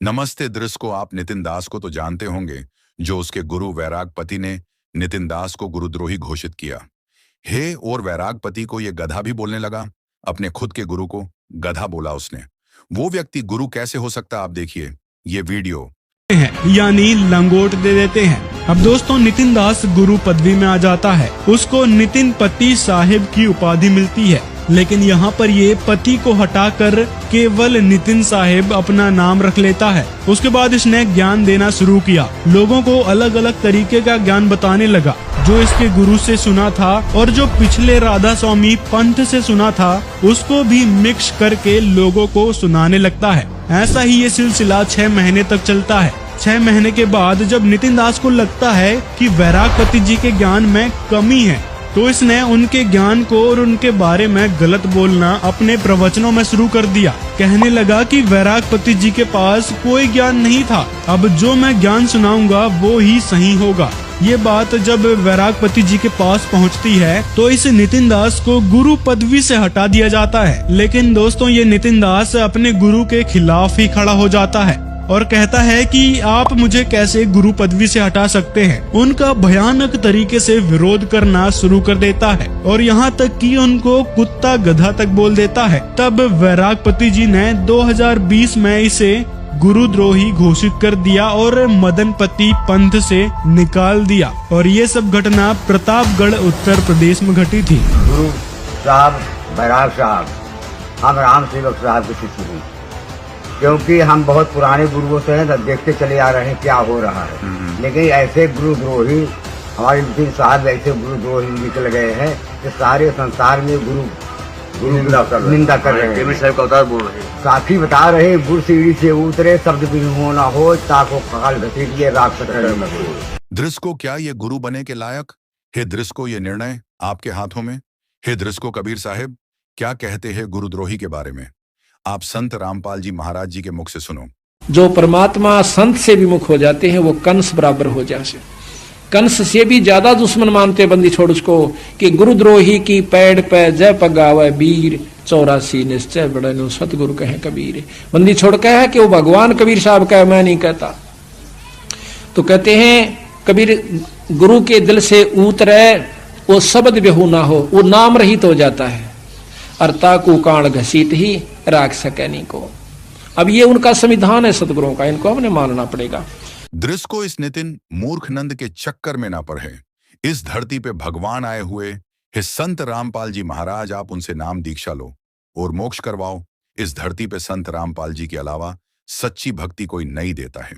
नमस्ते दृश्य को आप नितिन दास को तो जानते होंगे, जो उसके गुरु वैरागपति ने नितिन दास को गुरुद्रोही घोषित किया। हे और वैरागपति को ये गधा भी बोलने लगा। अपने खुद के गुरु को गधा बोला उसने। वो व्यक्ति गुरु कैसे हो सकता, आप देखिए ये वीडियो। यानी लंगोट दे देते हैं। अब दोस्तों नितिन दास गुरु पदवी में आ जाता है, उसको नितिन पति साहिब की उपाधि मिलती है। लेकिन यहाँ पर ये पति को हटाकर केवल नितिन साहिब अपना नाम रख लेता है। उसके बाद इसने ज्ञान देना शुरू किया, लोगों को अलग अलग तरीके का ज्ञान बताने लगा, जो इसके गुरु से सुना था और जो पिछले राधा स्वामी पंथ से सुना था उसको भी मिक्स करके लोगों को सुनाने लगता है। ऐसा ही ये सिलसिला 6 महीने तक चलता है। 6 महीने के बाद जब नितिन दास को लगता है कि वैरागपति जी के ज्ञान में कमी है, तो इसने उनके ज्ञान को और उनके बारे में गलत बोलना अपने प्रवचनों में शुरू कर दिया। कहने लगा कि वैरागपति जी के पास कोई ज्ञान नहीं था, अब जो मैं ज्ञान सुनाऊंगा वो ही सही होगा। ये बात जब वैरागपति जी के पास पहुंचती है तो इस नितिन दास को गुरु पदवी से हटा दिया जाता है। लेकिन दोस्तों ये नितिन दास अपने गुरु के खिलाफ ही खड़ा हो जाता है और कहता है कि आप मुझे कैसे गुरु पदवी से हटा सकते हैं। उनका भयानक तरीके से विरोध करना शुरू कर देता है और यहाँ तक कि उनको कुत्ता गधा तक बोल देता है। तब वैरागपति जी ने 2020 में इसे गुरुद्रोही घोषित कर दिया और मदनपति पंथ से निकाल दिया। और ये सब घटना प्रतापगढ़ उत्तर प्रदेश में घटी थी। गुरु साहब बैराग साहब, हम राम सेवक साहब के शिष्य हैं, क्योंकि हम बहुत पुराने गुरुओं से हैं, देखते चले आ रहे हैं क्या हो रहा है। लेकिन ऐसे गुरुद्रोही हमारे नितिन साहब ऐसे गुरुद्रोही निकल गए हैं कि सारे संसार में गुरु निंदा कर रहे हैं। साहब का अवतार बोल रहे हैं, साथी बता रहे हैं, गुरु सीढ़ी से उतरे शब्द भी होना हो, ताको काल घसीटिए राग पकड़ में। दृश्य को क्या ये गुरु बने के लायक? हे दृश्य को ये निर्णय आपके हाथों में। हे दृश्य को कबीर साहिब क्या कहते हैं गुरुद्रोही के बारे में? आप संत रामपाल जी महाराज जी के मुख से सुनो। जो परमात्मा संत से विमुख हो जाते हैं वो कंस बराबर हो जाते, कंस से भी ज्यादा दुश्मन मानते बंदी छोड़ उसको, कि गुरुद्रोही की पैड़ पे जय पगावे वीर, 84 निश्चय बड़े नो सतगुरु कहे कबीर। बंदी छोड़ कहे कि वो भगवान कबीर साहब का, मैं नहीं कहता। तो कहते हैं कबीर गुरु के दिल से उतरे वो शब्द बेहू ना हो, वो नाम रहित हो जाता है। अर्ता को काण घसीट ही राख सके नहीं को। अब ये उनका संविधान है सतगुरुओं का, इनको हमने मानना पड़ेगा। दृश्य को इस नितिन मूर्ख नंद के चक्कर में ना पड़े। इस धरती पे भगवान आए हुए हे संत रामपाल जी महाराज, आप उनसे नाम दीक्षा लो और मोक्ष करवाओ। इस धरती पे संत रामपाल जी के अलावा सच्ची भक्ति कोई नहीं देता है।